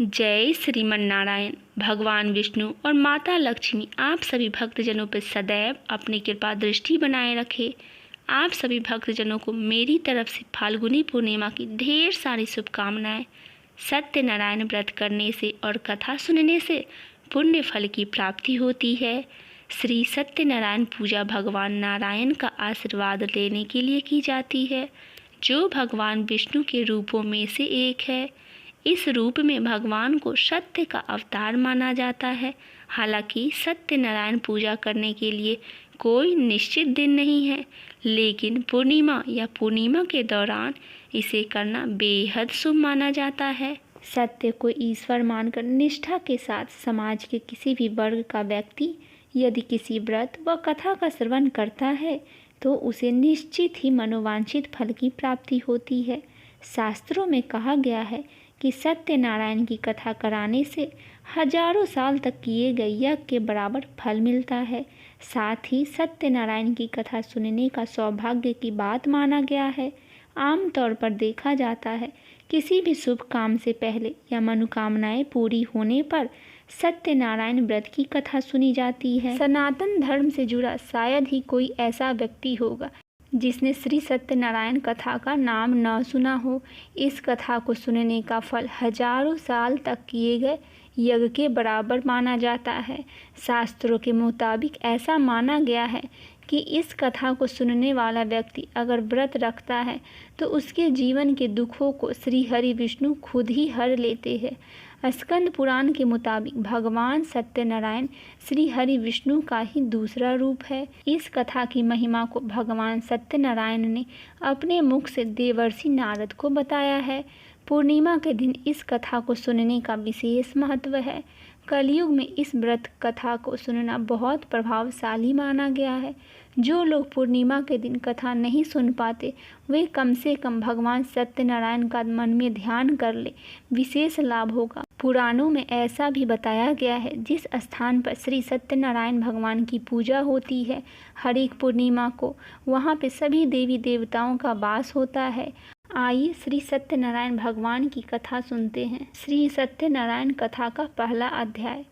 जय श्रीमन नारायण। भगवान विष्णु और माता लक्ष्मी आप सभी भक्तजनों पर सदैव अपनी कृपा दृष्टि बनाए रखे। आप सभी भक्तजनों को मेरी तरफ से फाल्गुनी पूर्णिमा की ढेर सारी शुभकामनाएं। सत्यनारायण व्रत करने से और कथा सुनने से पुण्य फल की प्राप्ति होती है। श्री सत्यनारायण पूजा भगवान नारायण का आशीर्वाद लेने के लिए की जाती है, जो भगवान विष्णु के रूपों में से एक है। इस रूप में भगवान को सत्य का अवतार माना जाता है। हालांकि सत्यनारायण पूजा करने के लिए कोई निश्चित दिन नहीं है, लेकिन पूर्णिमा या पूर्णिमा के दौरान इसे करना बेहद शुभ माना जाता है। सत्य को ईश्वर मानकर निष्ठा के साथ समाज के किसी भी वर्ग का व्यक्ति यदि किसी व्रत व कथा का श्रवण करता है तो उसे निश्चित ही मनोवांछित फल की प्राप्ति होती है। शास्त्रों में कहा गया है कि सत्यनारायण की कथा कराने से हजारों साल तक किए गए यज्ञ के बराबर फल मिलता है। साथ ही सत्यनारायण की कथा सुनने का सौभाग्य की बात माना गया है। आमतौर पर देखा जाता है किसी भी शुभ काम से पहले या मनोकामनाएं पूरी होने पर सत्यनारायण व्रत की कथा सुनी जाती है। सनातन धर्म से जुड़ा शायद ही कोई ऐसा व्यक्ति होगा जिसने श्री सत्यनारायण कथा का नाम न सुना हो। इस कथा को सुनने का फल हजारों साल तक किए गए यज्ञ के बराबर माना जाता है। शास्त्रों के मुताबिक ऐसा माना गया है कि इस कथा को सुनने वाला व्यक्ति अगर व्रत रखता है तो उसके जीवन के दुखों को श्री हरि विष्णु खुद ही हर लेते हैं। स्कंद पुराण के मुताबिक भगवान सत्यनारायण श्री हरि विष्णु का ही दूसरा रूप है। इस कथा की महिमा को भगवान सत्यनारायण ने अपने मुख से देवर्षि नारद को बताया है। पूर्णिमा के दिन इस कथा को सुनने का विशेष महत्व है। कलयुग में इस व्रत कथा को सुनना बहुत प्रभावशाली माना गया है। जो लोग पूर्णिमा के दिन कथा नहीं सुन पाते वे कम से कम भगवान सत्यनारायण का मन में ध्यान कर ले, विशेष लाभ होगा। पुराणों में ऐसा भी बताया गया है जिस स्थान पर श्री सत्यनारायण भगवान की पूजा होती है, हर एक पूर्णिमा को वहाँ पे सभी देवी देवताओं का वास होता है। आइए श्री सत्यनारायण भगवान की कथा सुनते हैं। श्री सत्यनारायण कथा का पहला अध्याय।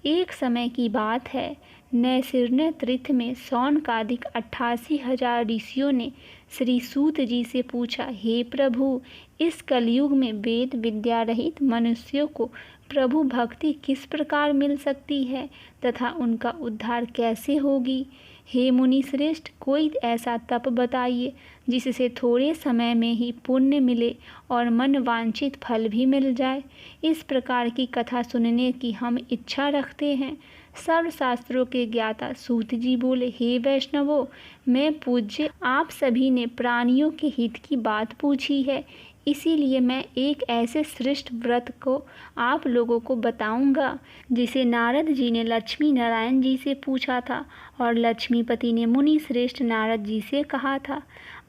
एक समय की बात है, नैशिर्य तीर्थ में सौनकादिक 88,000 ऋषियों ने श्री सूत जी से पूछा, हे प्रभु, इस कलयुग में वेद विद्या रहित मनुष्यों को प्रभु भक्ति किस प्रकार मिल सकती है तथा उनका उद्धार कैसे होगी। हे मुनि श्रेष्ठ, कोई ऐसा तप बताइए जिससे थोड़े समय में ही पुण्य मिले और मन वांछित फल भी मिल जाए। इस प्रकार की कथा सुनने की हम इच्छा रखते हैं। सर्वशास्त्रों के ज्ञाता सूत जी बोले, हे वैष्णवों, मैं पूज्य आप सभी ने प्राणियों के हित की बात पूछी है, इसीलिए मैं एक ऐसे श्रेष्ठ व्रत को आप लोगों को बताऊंगा जिसे नारद जी ने लक्ष्मी नारायण जी से पूछा था और लक्ष्मीपति ने मुनि श्रेष्ठ नारद जी से कहा था।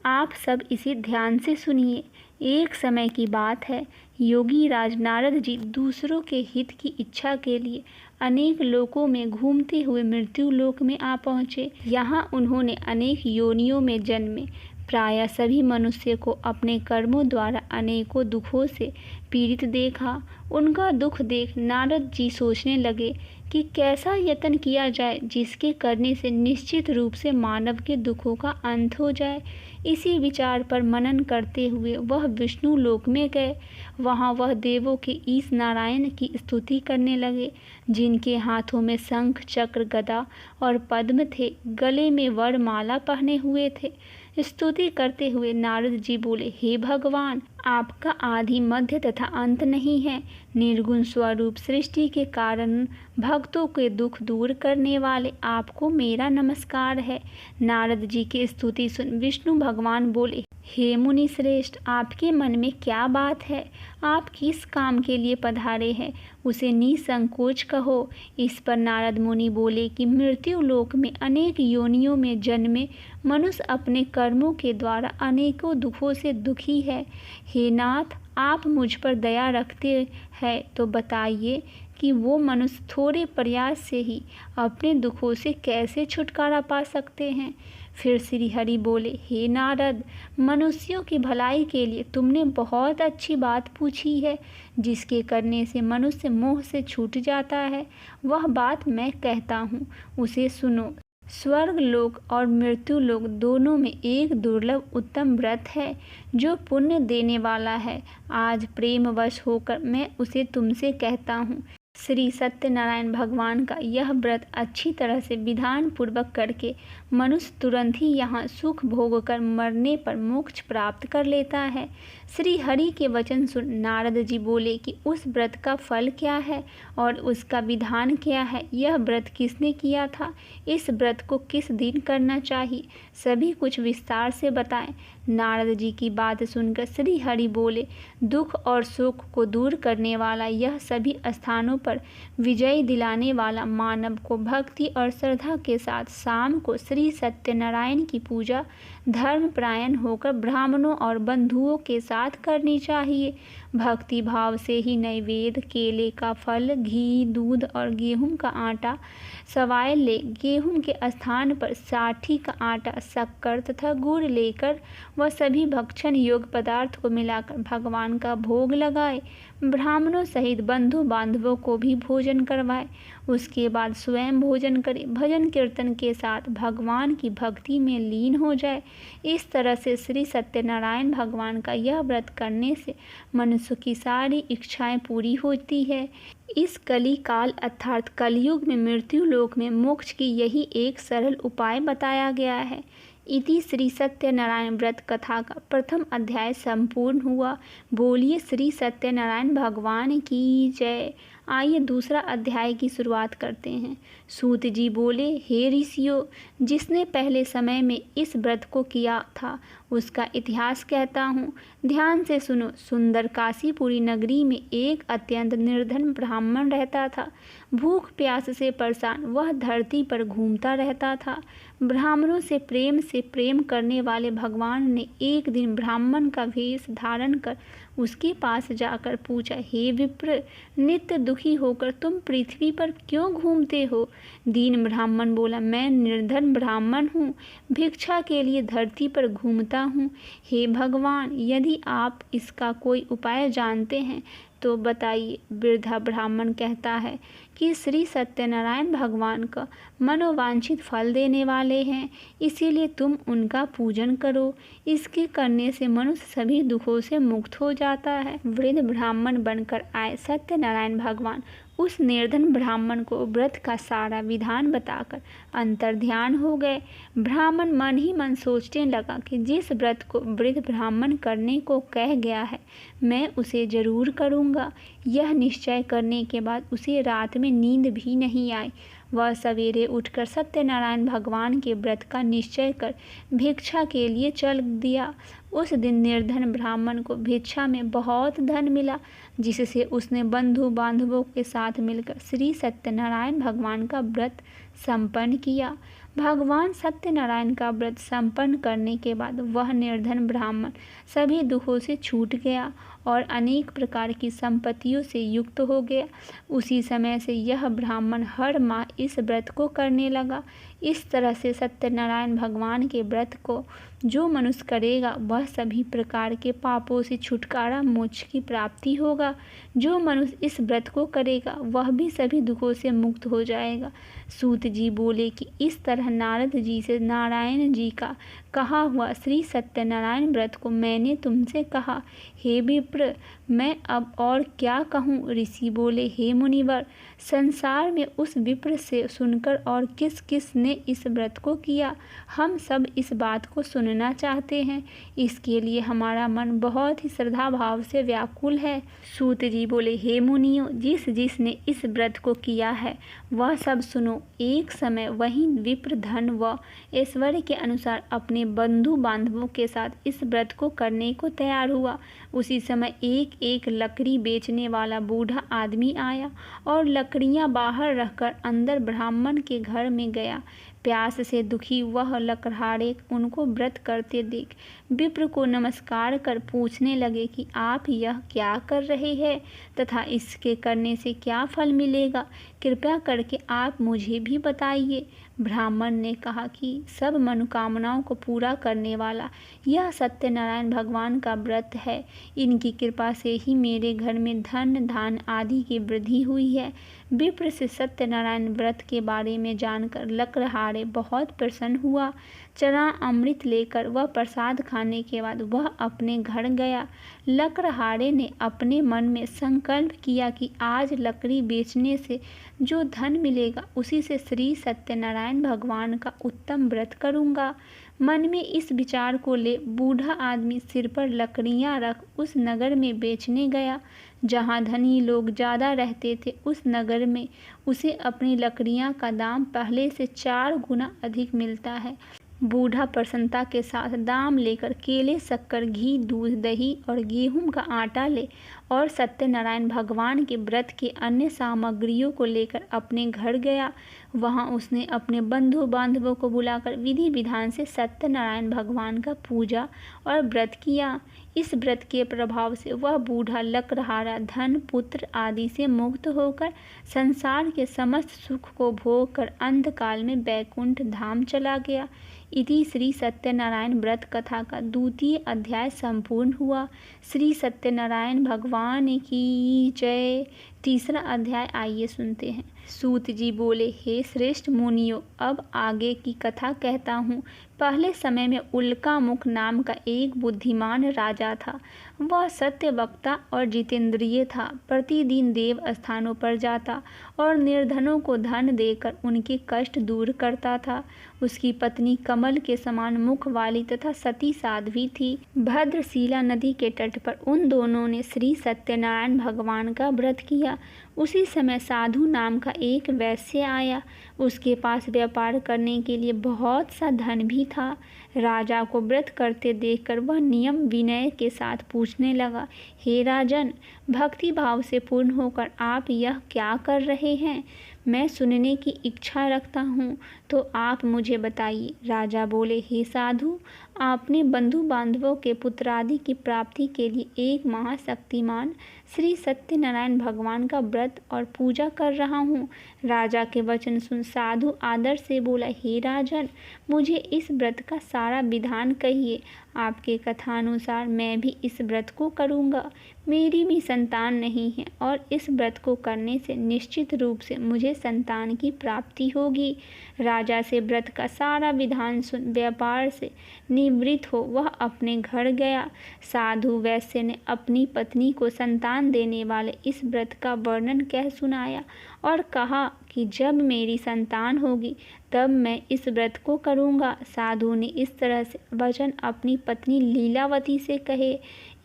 आप सब इसे ध्यान से सुनिए। एक समय की बात है, योगी राज नारद जी दूसरों के हित की इच्छा के लिए अनेक लोकों में घूमते हुए मृत्यु लोक में आ पहुँचे। यहाँ उन्होंने अनेक योनियों में जन्मे प्रायः सभी मनुष्य को अपने कर्मों द्वारा अनेकों दुखों से पीड़ित देखा। उनका दुख देख नारद जी सोचने लगे कि कैसा यत्न किया जाए जिसके करने से निश्चित रूप से मानव के दुखों का अंत हो जाए। इसी विचार पर मनन करते हुए वह विष्णु लोक में गए। वहाँ वह देवों के ईश नारायण की स्तुति करने लगे, जिनके हाथों में शंख चक्र गदा और पद्म थे, गले में वरमाला पहने हुए थे। स्तुति करते हुए नारद जी बोले, हे भगवान, आपका आदि मध्य तथा अंत नहीं है। निर्गुण स्वरूप सृष्टि के कारण भक्तों के दुख दूर करने वाले आपको मेरा नमस्कार है। नारद जी की स्तुति सुन विष्णु भगवान बोले, हे मुनि श्रेष्ठ, आपके मन में क्या बात है? आप किस काम के लिए पधारे हैं उसे निसंकोच कहो। इस पर नारद मुनि बोले कि मृत्यु लोक में अनेक योनियों में जन्मे मनुष्य अपने कर्मों के द्वारा अनेकों दुखों से दुखी है। हे नाथ, आप मुझ पर दया रखते हैं तो बताइए कि वो मनुष्य थोड़े प्रयास से ही अपने दुखों से कैसे छुटकारा पा सकते हैं। फिर श्री हरि बोले, हे नारद, मनुष्यों की भलाई के लिए तुमने बहुत अच्छी बात पूछी है। जिसके करने से मनुष्य मोह से छूट जाता है, वह बात मैं कहता हूँ, उसे सुनो। स्वर्ग लोक और मृत्यु लोक दोनों में एक दुर्लभ उत्तम व्रत है जो पुण्य देने वाला है। आज प्रेमवश होकर मैं उसे तुमसे कहता हूँ। श्री सत्यनारायण भगवान का यह व्रत अच्छी तरह से विधान पूर्वक करके मनुष्य तुरंत ही यहाँ सुख भोग कर मरने पर मोक्ष प्राप्त कर लेता है। श्री हरि के वचन सुन नारद जी बोले कि उस व्रत का फल क्या है और उसका विधान क्या है, यह व्रत किसने किया था, इस व्रत को किस दिन करना चाहिए, सभी कुछ विस्तार से बताएं। नारद जी की बात सुनकर श्री हरि बोले, दुख और शोक को दूर करने वाला, यह सभी स्थानों पर विजय दिलाने वाला मानव को भक्ति और श्रद्धा के साथ शाम को श्री सत्यनारायण की पूजा धर्मपरायण होकर ब्राह्मणों और बंधुओं के साथ करनी चाहिए। भक्ति भाव से ही नैवेद्य, केले का फल, घी, दूध और गेहूं का आटा सवाए ले। गेहूं के स्थान पर साठी का आटा, शक्कर तथा गुड़ लेकर वह सभी भक्षण योग्य पदार्थ को मिलाकर भगवान का भोग लगाए। ब्राह्मणों सहित बंधु बांधवों को भी भोजन करवाए। उसके बाद स्वयं भोजन करे, भजन कीर्तन के साथ भगवान की भक्ति में लीन हो जाए। इस तरह से श्री सत्यनारायण भगवान का यह व्रत करने से मनुष्य की सारी इच्छाएं पूरी होती है। इस कली काल अर्थात कलयुग में मृत्यु लोक में मोक्ष की यही एक सरल उपाय बताया गया है। इति श्री सत्यनारायण व्रत कथा का प्रथम अध्याय संपूर्ण हुआ। बोलिए श्री सत्यनारायण भगवान की जय। आइए दूसरा अध्याय की शुरुआत करते हैं। सूत जी बोले, हे ऋषियों, जिसने पहले समय में इस व्रत को किया था उसका इतिहास कहता हूँ, ध्यान से सुनो। सुंदर काशीपुरी नगरी में एक अत्यंत निर्धन ब्राह्मण रहता था। भूख प्यास से परेशान वह धरती पर घूमता रहता था। ब्राह्मणों से प्रेम करने वाले भगवान ने एक दिन ब्राह्मण का वेश धारण कर उसके पास जाकर पूछा, हे विप्र, नित्य दुखी होकर तुम पृथ्वी पर क्यों घूमते हो? दीन ब्राह्मण बोला, मैं निर्धन ब्राह्मण हूँ, भिक्षा के लिए धरती पर घूमता हूँ। हे भगवान, यदि आप इसका कोई उपाय जानते हैं तो बताइए। वृद्धा ब्राह्मण कहता है कि श्री सत्यनारायण भगवान का मनोवांछित फल देने वाले हैं, इसीलिए तुम उनका पूजन करो। इसके करने से मनुष्य सभी दुखों से मुक्त हो जाता है। वृद्ध ब्राह्मण बनकर आए सत्यनारायण भगवान उस निर्धन ब्राह्मण को व्रत का सारा विधान बताकर अंतर्ध्यान हो गए। ब्राह्मण मन ही मन सोचने लगा कि जिस व्रत को वृद्ध ब्राह्मण करने को कह गया है, मैं उसे जरूर करूँगा। यह निश्चय करने के बाद उसे रात में नींद भी नहीं आई। वह सवेरे उठकर सत्यनारायण भगवान के व्रत का निश्चय कर भिक्षा के लिए चल दिया। उस दिन निर्धन ब्राह्मण को भिक्षा में बहुत धन मिला, जिससे उसने बंधु बांधवों के साथ मिलकर श्री सत्यनारायण भगवान का व्रत संपन्न किया। भगवान सत्यनारायण का व्रत संपन्न करने के बाद वह निर्धन ब्राह्मण सभी दुखों से छूट गया और अनेक प्रकार की संपत्तियों से युक्त हो गया। उसी समय से यह ब्राह्मण हर माह इस व्रत को करने लगा। इस तरह से सत्यनारायण भगवान के व्रत को जो मनुष्य करेगा वह सभी प्रकार के पापों से छुटकारा, मोक्ष की प्राप्ति होगा। जो मनुष्य इस व्रत को करेगा वह भी सभी दुखों से मुक्त हो जाएगा। सूत जी बोले कि इस तरह नारद जी से नारायण जी का कहा हुआ श्री सत्यनारायण व्रत को मैंने तुमसे कहा। हे विप्र, मैं अब और क्या कहूँ? ऋषि बोले, हे मुनिवर, संसार में उस विप्र से सुनकर और किस किस ने इस व्रत को किया, हम सब इस बात को सुनना चाहते हैं। इसके लिए हमारा मन बहुत ही श्रद्धा भाव से व्याकुल है। सूत जी बोले, हे मुनियों, जिस जिसने इस व्रत को किया है वह सब सुनो। एक समय वही विप्र धन व ऐश्वर्य के अनुसार अपने बंधु बांधवों के साथ इस व्रत को करने को तैयार हुआ। उसी समय एक एक लकड़ी बेचने वाला बूढ़ा आदमी आया और लकड़ियां बाहर रखकर अंदर ब्राह्मण के घर में गया। प्यास से दुखी वह लकड़हारे उनको व्रत करते देख विप्र को नमस्कार कर पूछने लगे कि आप यह क्या कर रहे हैं तथा इसके करने से क्या फल मिलेगा, कृपया करके आप मुझे भी बताइए। ब्राह्मण ने कहा कि सब मनोकामनाओं को पूरा करने वाला यह सत्यनारायण भगवान का व्रत है। इनकी कृपा से ही मेरे घर में धन धान आदि की वृद्धि हुई है। विप्र से सत्यनारायण व्रत के बारे में जानकर लकड़हारे बहुत प्रसन्न हुआ। चना अमृत लेकर वह प्रसाद खाने के बाद वह अपने घर गया। लकड़हारे ने अपने मन में संकल्प किया कि आज लकड़ी बेचने से जो धन मिलेगा उसी से श्री सत्यनारायण भगवान का उत्तम व्रत करूँगा। मन में इस विचार को ले बूढ़ा आदमी सिर पर लकड़ियाँ रख उस नगर में बेचने गया। जहाँ धनी लोग ज़्यादा रहते थे उस नगर में उसे अपनी लकड़ियाँ का दाम पहले से 4 गुना अधिक मिलता है। बूढ़ा प्रसन्नता के साथ दाम लेकर केले, शक्कर, घी, दूध, दही और गेहूं का आटा ले और सत्यनारायण भगवान के व्रत के अन्य सामग्रियों को लेकर अपने घर गया। वहां उसने अपने बंधु बांधवों को बुलाकर विधि विधान से सत्यनारायण भगवान का पूजा और व्रत किया। इस व्रत के प्रभाव से वह बूढ़ा लकड़हारा धन पुत्र आदि से मुक्त होकर संसार के समस्त सुख को भोग कर अंतकाल में बैकुंठ धाम चला गया। इति श्री सत्यनारायण व्रत कथा का 2वां अध्याय संपूर्ण हुआ। श्री सत्यनारायण भगवान की जय। 3रा अध्याय आइए सुनते हैं। सूत जी बोले, हे श्रेष्ठ मुनियों, अब आगे की कथा कहता हूँ। पहले समय में उल्कामुख नाम का एक बुद्धिमान राजा था। वह सत्य वक्ता और जितेंद्रिय था। प्रतिदिन देव स्थानों पर जाता और निर्धनों को धन देकर उनके कष्ट दूर करता था। उसकी पत्नी कमल के समान मुख वाली तथा सती साध्वी थी। भद्रशिला नदी के तट पर उन दोनों ने श्री सत्यनारायण भगवान का व्रत किया। उसी समय साधु नाम का एक वैश्य आया। उसके पास व्यापार करने के लिए बहुत सा धन भी था। राजा को व्रत करते देखकर वह नियम विनय के साथ पूछने लगा, हे राजन, भक्ति भाव से पूर्ण होकर आप यह क्या कर रहे हैं? मैं सुनने की इच्छा रखता हूँ, तो आप मुझे बताइए। राजा बोले, हे साधु, आपने बंधु बांधवों के पुत्रादि की प्राप्ति के लिए एक महाशक्तिमान श्री सत्यनारायण भगवान का व्रत और पूजा कर रहा हूँ। राजा के वचन सुन साधु आदर से बोला, हे राजन, मुझे इस व्रत का सारा विधान कहिए। आपके कथानुसार मैं भी इस व्रत को करूँगा। मेरी भी संतान नहीं है और इस व्रत को करने से निश्चित रूप से मुझे संतान की प्राप्ति होगी। राजा से व्रत का सारा विधान सुन व्यापार से निवृत्त हो वह अपने घर गया। साधु वैश्य ने अपनी पत्नी को संतान देने वाले इस व्रत का वर्णन कह सुनाया और कहा कि जब मेरी संतान होगी तब मैं इस व्रत को करूँगा। साधु ने इस तरह से वचन अपनी पत्नी लीलावती से कहे।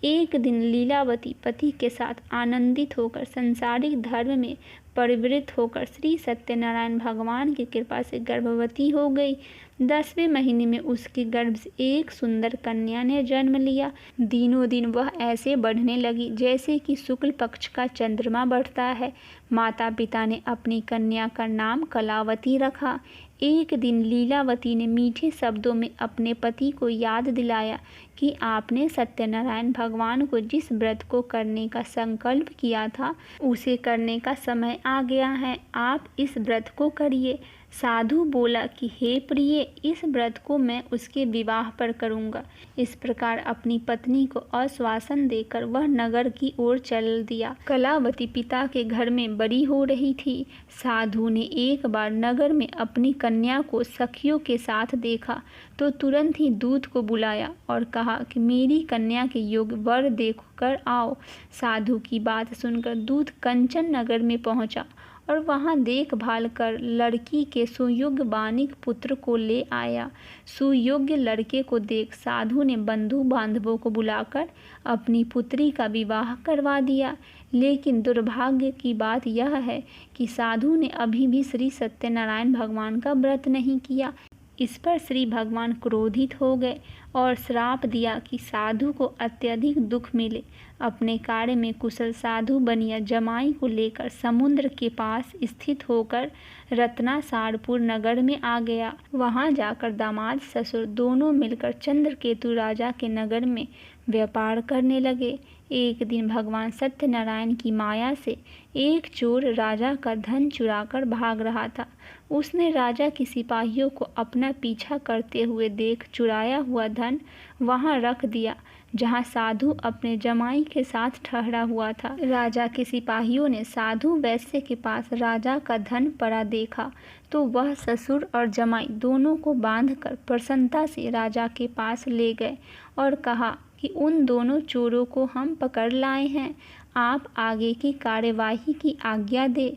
एक दिन लीलावती पति के साथ आनंदित होकर संसारिक धर्म में परिवृत्त होकर श्री सत्यनारायण भगवान की कृपा से गर्भवती हो गई। 10वें महीने में उसके गर्भ से एक सुंदर कन्या ने जन्म लिया। दिनों दिन वह ऐसे बढ़ने लगी जैसे कि शुक्ल पक्ष का चंद्रमा बढ़ता है। माता पिता ने अपनी कन्या का नाम कलावती रखा। एक दिन लीलावती ने मीठे शब्दों में अपने पति को याद दिलाया कि आपने सत्यनारायण भगवान को जिस व्रत को करने का संकल्प किया था उसे करने का समय आ गया है। आप इस व्रत को करिए। साधु बोला कि हे प्रिय, इस व्रत को मैं उसके विवाह पर करूँगा। इस प्रकार अपनी पत्नी को आश्वासन देकर वह नगर की ओर चल दिया। कलावती पिता के घर में बड़ी हो रही थी। साधु ने एक बार नगर में अपनी कन्या को सखियों के साथ देखा तो तुरंत ही दूत को बुलाया और कहा कि मेरी कन्या के योग्य वर देख कर आओ। साधु की बात सुनकर दूत कंचन नगर में पहुंचा और वहां देखभाल कर लड़की के सुयोग्य बानिक पुत्र को ले आया। सुयोग्य लड़के को देख साधु ने बंधु बांधवों को बुलाकर अपनी पुत्री का विवाह करवा दिया। लेकिन दुर्भाग्य की बात यह है कि साधु ने अभी भी श्री सत्यनारायण भगवान का व्रत नहीं किया। इस पर श्री भगवान क्रोधित हो गए और श्राप दिया कि साधु को अत्यधिक दुख मिले। अपने कार्य में कुशल साधु बनिया जमाई को लेकर समुद्र के पास स्थित होकर रत्नासारपुर नगर में आ गया। वहां जाकर दामाद ससुर दोनों मिलकर चंद्रकेतु राजा के नगर में व्यापार करने लगे। एक दिन भगवान सत्यनारायण की माया से एक चोर राजा का धन चुराकर भाग रहा था। उसने राजा के सिपाहियों को अपना पीछा करते हुए देख चुराया हुआ धन वहां रख दिया जहां साधु अपने जमाई के साथ ठहरा हुआ था। राजा के सिपाहियों ने साधु वैश्य के पास राजा का धन पड़ा देखा तो वह ससुर और जमाई दोनों को बांधकर प्रसन्नता से राजा के पास ले गए और कहा कि उन दोनों चोरों को हम पकड़ लाए हैं, आप आगे की कार्यवाही की आज्ञा दे।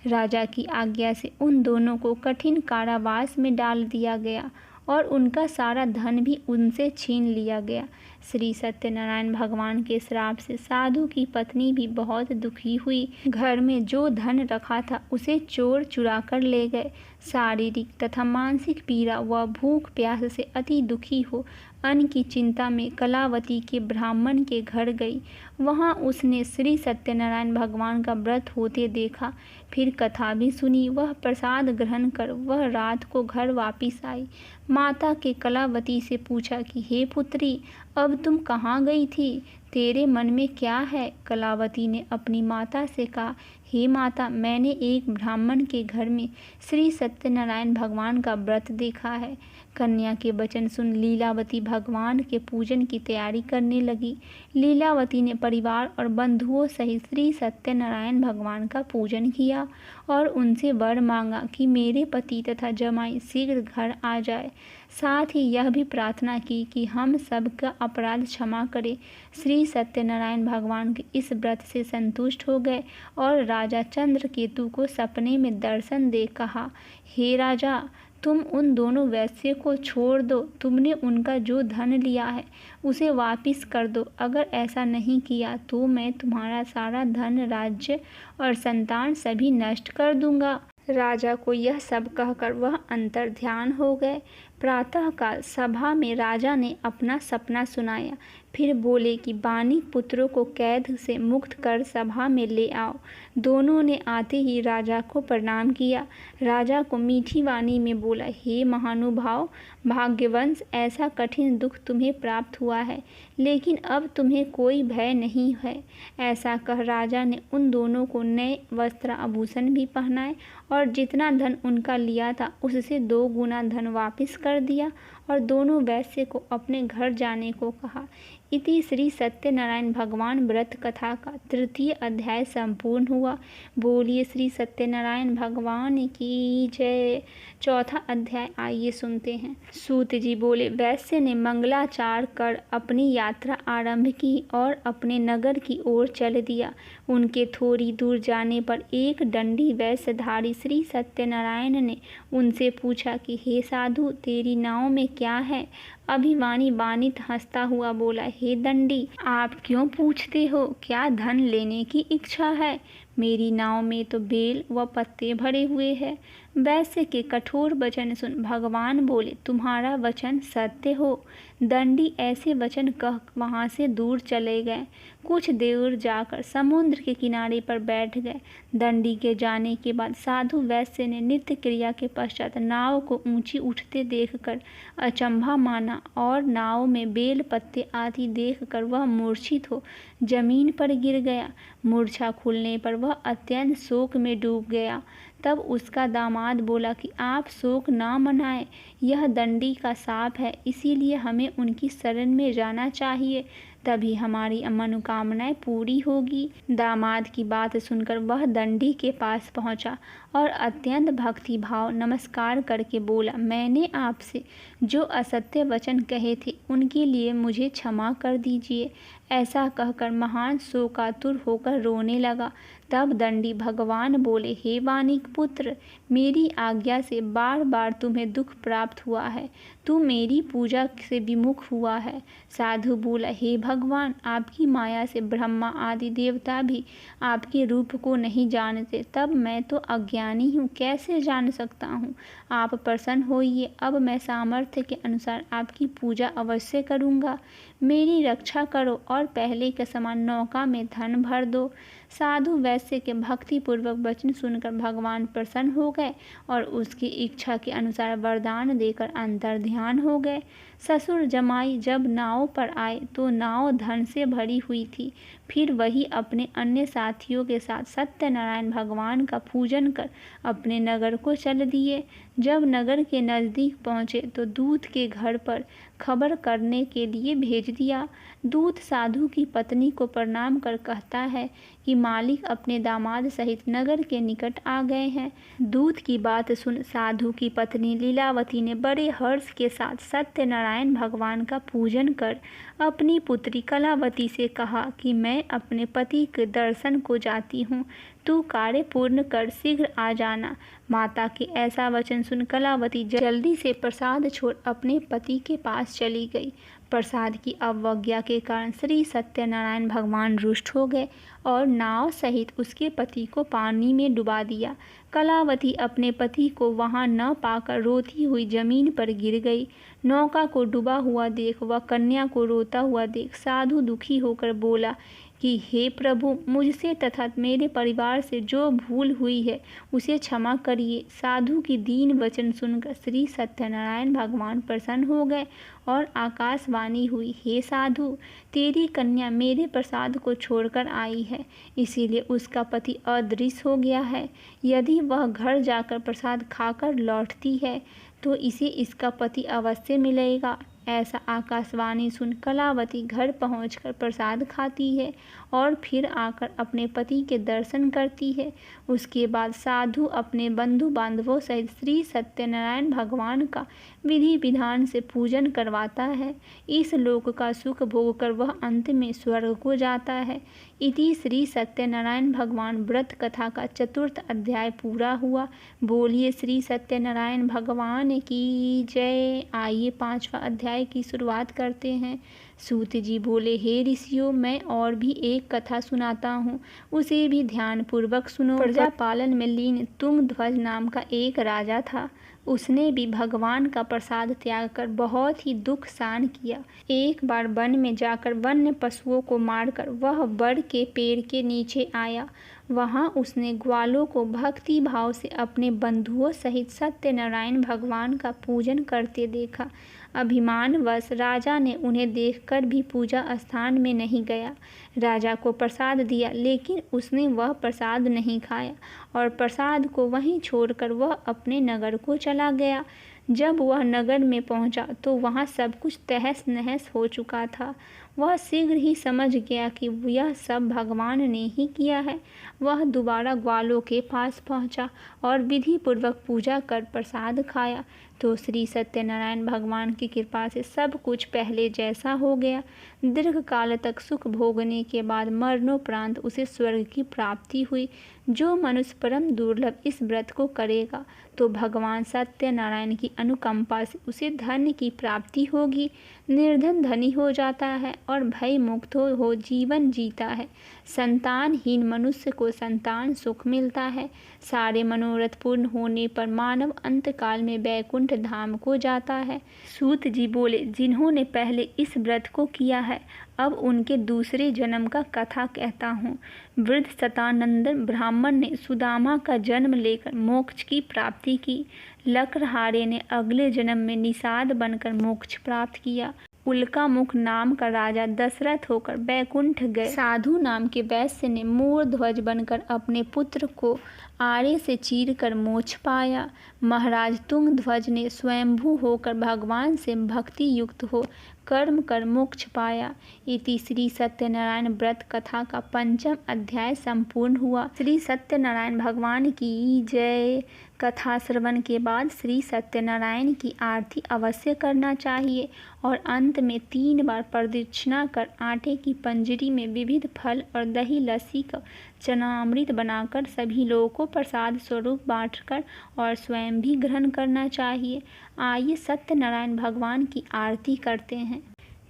राजा की आज्ञा से उन दोनों को कठिन कारावास में डाल दिया गया और उनका सारा धन भी उनसे छीन लिया गया। श्री सत्यनारायण भगवान के श्राप से साधु की पत्नी भी बहुत दुखी हुई। घर में जो धन रखा था उसे चोर चुरा कर ले गए। शारीरिक तथा मानसिक पीड़ा व भूख प्यास से अति दुखी हो अन्न की चिंता में कलावती के ब्राह्मण के घर गई। वहां उसने श्री सत्यनारायण भगवान का व्रत होते देखा। फिर कथा भी सुनी। वह प्रसाद ग्रहण कर वह रात को घर वापिस आई। माता के कलावती से पूछा कि हे पुत्री, अब तुम कहाँ गई थी? तेरे मन में क्या है? कलावती ने अपनी माता से कहा, हे माता, मैंने एक ब्राह्मण के घर में श्री सत्यनारायण भगवान का व्रत देखा है। कन्या के वचन सुन लीलावती भगवान के पूजन की तैयारी करने लगी। लीलावती ने परिवार और बंधुओं सहित श्री सत्यनारायण भगवान का पूजन किया और उनसे वर मांगा कि मेरे पति तथा जमाई शीघ्र घर आ जाए। साथ ही यह भी प्रार्थना की कि हम सबका अपराध क्षमा करे। श्री सत्यनारायण भगवान के इस व्रत से संतुष्ट हो गए और राजा चंद्रकेतु को सपने में दर्शन दे कहा, हे राजा, तुम उन दोनों वैश्य को छोड़ दो। तुमने उनका जो धन लिया है उसे वापिस कर दो। अगर ऐसा नहीं किया तो मैं तुम्हारा सारा धन, राज्य और संतान सभी नष्ट कर दूंगा। राजा को यह सब कहकर वह अंतर ध्यान हो गए। प्रातःकाल सभा में राजा ने अपना सपना सुनाया। फिर बोले कि बानी पुत्रों को कैद से मुक्त कर सभा में ले आओ। दोनों ने आते ही राजा को प्रणाम किया। राजा को मीठी वाणी में बोला, हे महानुभाव, भाग्यवंश, ऐसा कठिन दुख तुम्हें प्राप्त हुआ है, लेकिन अब तुम्हें कोई भय नहीं है। ऐसा कह राजा ने उन दोनों को नए वस्त्र आभूषण भी पहनाए और जितना धन उनका लिया था उससे 2 गुना धन वापस कर दिया और दोनों वैश्य को अपने घर जाने को कहा। इति श्री सत्यनारायण भगवान व्रत कथा का 3य अध्याय संपूर्ण हुआ। बोलिए श्री सत्यनारायण भगवान की जय। 4था अध्याय आइए सुनते हैं। सूत जी बोले, वैश्य ने मंगलाचार कर अपनी यात्रा आरंभ की और अपने नगर की ओर चल दिया। उनके थोड़ी दूर जाने पर एक दंडी वैश्यधारी श्री सत्यनारायण ने उनसे पूछा कि हे साधु, तेरी नाव में क्या है? अभिमानी बानित हंसता हुआ बोला, हे दंडी, आप क्यों पूछते हो? क्या धन लेने की इच्छा है? मेरी नाव में तो बेल व पत्ते भरे हुए हैं। वैश्य के कठोर वचन सुन भगवान बोले, तुम्हारा वचन सत्य हो। दंडी ऐसे वचन कह वहां से दूर चले गए। कुछ देर जाकर समुद्र के किनारे पर बैठ गए। दंडी के जाने के बाद साधु वैश्य ने नित्य क्रिया के पश्चात नाव को ऊंची उठते देखकर अचंभा माना और नाव में बेल पत्ते आदि देखकर वह मूर्छित हो जमीन पर गिर गया। मूर्छा खुलने पर वह अत्यंत शोक में डूब गया। तब उसका दामाद बोला कि आप शोक ना मनाएं, यह दंडी का शाप है, इसीलिए हमें उनकी शरण में जाना चाहिए, तभी हमारी मनोकामनाएं पूरी होगी। दामाद की बात सुनकर वह दंडी के पास पहुंचा और अत्यंत भक्ति भाव नमस्कार करके बोला, मैंने आपसे जो असत्य वचन कहे थे उनके लिए मुझे क्षमा कर दीजिए। ऐसा कहकर महान शोकातुर होकर रोने लगा। तब दंडी भगवान बोले, हे वानिक पुत्र, मेरी आज्ञा से बार बार तुम्हें दुख प्राप्त हुआ है, तू मेरी पूजा से विमुख हुआ है। साधु बोला, हे भगवान, आपकी माया से ब्रह्मा आदि देवता भी आपके रूप को नहीं जानते, तब मैं तो अज्ञानी हूँ, कैसे जान सकता हूँ। आप प्रसन्न होइए, अब मैं सामर्थ्य के अनुसार आपकी पूजा अवश्य करूँगा। मेरी रक्षा करो और पहले के समान नौका में धन भर दो। साधु वैश्य के भक्तिपूर्वक वचन सुनकर भगवान प्रसन्न हो गए और उसकी इच्छा के अनुसार वरदान देकर अंतर्ध्यान हो गए। ससुर जमाई जब नाव पर आए तो नाव धन से भरी हुई थी। फिर वही अपने अन्य साथियों के साथ सत्यनारायण भगवान का पूजन कर अपने नगर को चल दिए। जब नगर के नज़दीक पहुँचे तो दूत के घर पर खबर करने के लिए भेज दिया। दूत साधु की पत्नी को प्रणाम कर कहता है कि मालिक अपने दामाद सहित नगर के निकट आ गए हैं। दूत की बात सुन साधु की पत्नी लीलावती ने बड़े हर्ष के साथ सत्यनारायण भगवान का पूजन कर अपनी पुत्री कलावती से कहा कि मैं अपने पति के दर्शन को जाती हूँ, तू कार्य पूर्ण कर शीघ्र आ जाना। माता के ऐसा वचन सुन कलावती जल्दी से प्रसाद छोड़ अपने पति के पास चली गई। प्रसाद की अवज्ञा के कारण श्री सत्यनारायण भगवान रुष्ट हो गए और नाव सहित उसके पति को पानी में डुबा दिया। कलावती अपने पति को वहां न पाकर रोती हुई जमीन पर गिर गई। नौका को डूबा हुआ देख व कन्या को रोता हुआ देख साधु दुखी होकर बोला कि हे प्रभु, मुझसे तथा मेरे परिवार से जो भूल हुई है उसे क्षमा करिए। साधु की दीन वचन सुनकर श्री सत्यनारायण भगवान प्रसन्न हो गए और आकाशवाणी हुई, हे साधु, तेरी कन्या मेरे प्रसाद को छोड़कर आई है, इसीलिए उसका पति अदृश्य हो गया है। यदि वह घर जाकर प्रसाद खाकर लौटती है तो इसे इसका पति अवश्य मिलेगा। ऐसा आकाशवाणी सुन कलावती घर पहुंचकर प्रसाद खाती है और फिर आकर अपने पति के दर्शन करती है। उसके बाद साधु अपने बंधु बांधवों सहित श्री सत्यनारायण भगवान का विधि विधान से पूजन करवाता है। इस लोक का सुख भोग कर वह अंत में स्वर्ग को जाता है। इति श्री सत्यनारायण भगवान व्रत कथा का 4th अध्याय पूरा हुआ। बोलिए श्री सत्यनारायण भगवान की जय। आइए 5वां अध्याय की शुरुआत करते हैं। सूत जी बोले, हे ऋषियों, मैं और भी एक कथा सुनाता हूँ, उसे भी ध्यान पूर्वक सुनो। प्रजा पालन में लीन तुंगध्वज नाम का एक राजा था। उसने भी भगवान का प्रसाद त्याग कर बहुत ही दुख सहन किया। एक बार वन में जाकर वन्य पशुओं को मारकर वह बड़ के पेड़ के नीचे आया। वहां उसने ग्वालों को भक्ति भाव से अपने बंधुओं सहित सत्यनारायण भगवान का पूजन करते देखा। अभिमानवश राजा ने उन्हें देखकर भी पूजा स्थान में नहीं गया। राजा को प्रसाद दिया, लेकिन उसने वह प्रसाद नहीं खाया और प्रसाद को वहीं छोड़कर वह अपने नगर को चला गया। जब वह नगर में पहुंचा तो वहां सब कुछ तहस नहस हो चुका था। वह शीघ्र ही समझ गया कि यह सब भगवान ने ही किया है। वह दोबारा ग्वालों के पास पहुंचा और विधि पूर्वक पूजा कर प्रसाद खाया तो श्री सत्यनारायण भगवान की कृपा से सब कुछ पहले जैसा हो गया। दीर्घ काल तक सुख भोगने के बाद मरणोपरांत उसे स्वर्ग की प्राप्ति हुई। जो मनुष्य परम दुर्लभ इस व्रत को करेगा तो भगवान सत्यनारायण की अनुकंपा से उसे धन की प्राप्ति होगी। निर्धन धनी हो जाता है और भय मुक्त हो जीवन जीता है। संतानहीन मनुष्य को संतान सुख मिलता है। सारे मनोरथ पूर्ण होने पर मानव अंतकाल में वैकुंठ धाम को जाता है। सूत जी बोले, जिन्होंने पहले इस व्रत को किया है, अब उनके दूसरे जन्म का कथा कहता हूँ। वृद्ध सतानंदन ब्राह्मण ने सुदामा का जन्म लेकर मोक्ष की प्राप्ति की। लक्रहारे ने अगले जन्म में निषाद बनकर मोक्ष प्राप्त किया। उल्कामुख नाम का राजा दशरथ होकर वैकुंठ गए। साधु नाम के वैश्य ने मोर ध्वज बनकर अपने पुत्र को आरे से चीर कर मोक्ष पाया। महाराज तुंगध्वज ने स्वयंभू होकर भगवान से भक्ति युक्त हो कर्म कर मोक्ष पाया। इति श्री सत्यनारायण व्रत कथा का 5वां अध्याय संपूर्ण हुआ। श्री सत्यनारायण भगवान की जय। कथा श्रवण के बाद श्री सत्यनारायण की आरती अवश्य करना चाहिए और अंत में 3 बार प्रदक्षिणा कर आटे की पंजरी में विविध फल और दही लस्सी का चनामृत बनाकर सभी लोगों को प्रसाद स्वरूप बांटकर और स्वयं भी ग्रहण करना चाहिए। आइए सत्यनारायण भगवान की आरती करते हैं।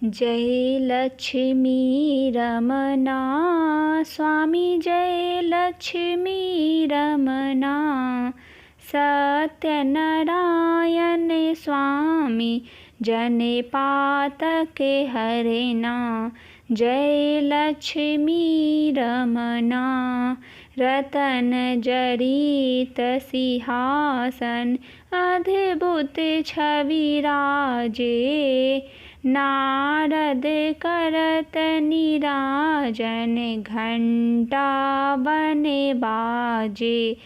जय लक्ष्मी रमना स्वामी, जय लक्ष्मी रमना सत्यनारायण स्वामी, जने पातके हरेना। जय लक्ष्मी रमना रतन जड़ित सिंहासन, अद्भुत छवि राजे, नारद करत निराजन, घंटा बने बाजे।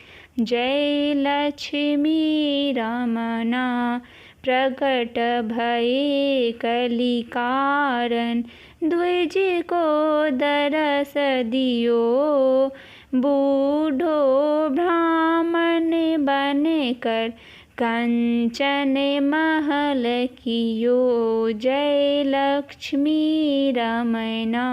जय लक्ष्मी रमना प्रकट भये कलि कारण, द्विज को दरस दियो, बूढ़ो ब्राह्मण बन कर कंचन महल कियो। जय लक्ष्मी रमना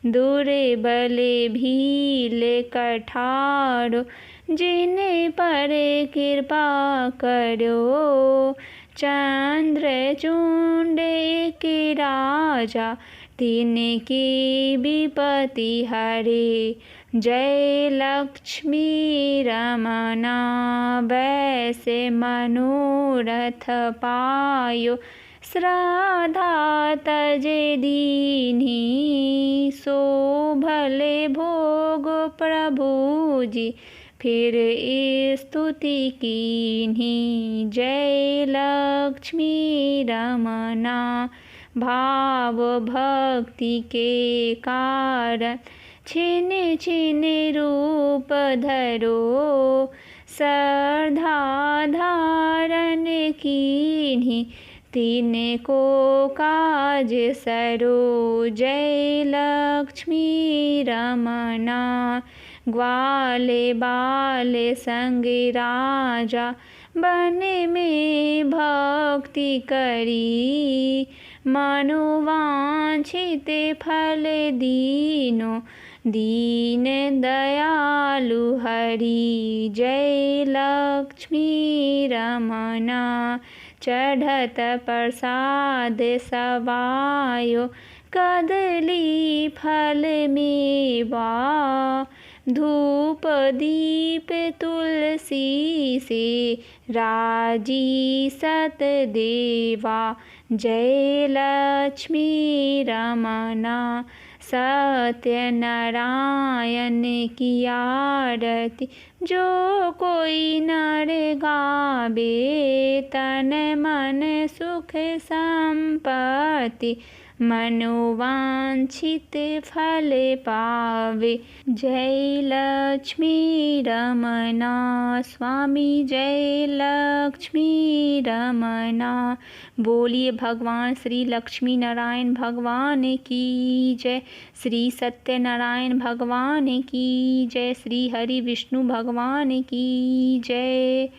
दुर्बल भील कठारो, जिन पर कृपा करो, चंद्रचूंड के राजा, तिनकी विपत्ति हरे। जय लक्ष्मी रमना वैसे मनोरथ पायो, श्रद्धा तज दीन्ही, सो भले भोग प्रभु जी, फिर स्तुति कीन्ही। जय लक्ष्मी रमना भाव भक्ति के कारण, छिन छिन रूप धरो, श्रद्धा धारण कीन्ही, तिनको काज सरो। जय लक्ष्मी रमना ग्वाले बाले संग राजा, बन में भक्ति करी, मनोवांछित फल दीनो, दीन दयालु हरि। जय लक्ष्मी रमना चढ़त प्रसाद सवायो, कदली फल मेवा, धूप दीप तुलसी से, राजी सत देवा। जय लक्ष्मी रमना सत्यनारायण की आरती, जो कोई नर गावे, तन मन सुख संपत्ति, मनोवांछित फल पावे। जय लक्ष्मी रमना स्वामी, जय लक्ष्मी रमना। बोलिए भगवान श्री लक्ष्मी नारायण भगवान की जय, श्री सत्यनारायण भगवान की जय, श्री हरि विष्णु भगवान की जय।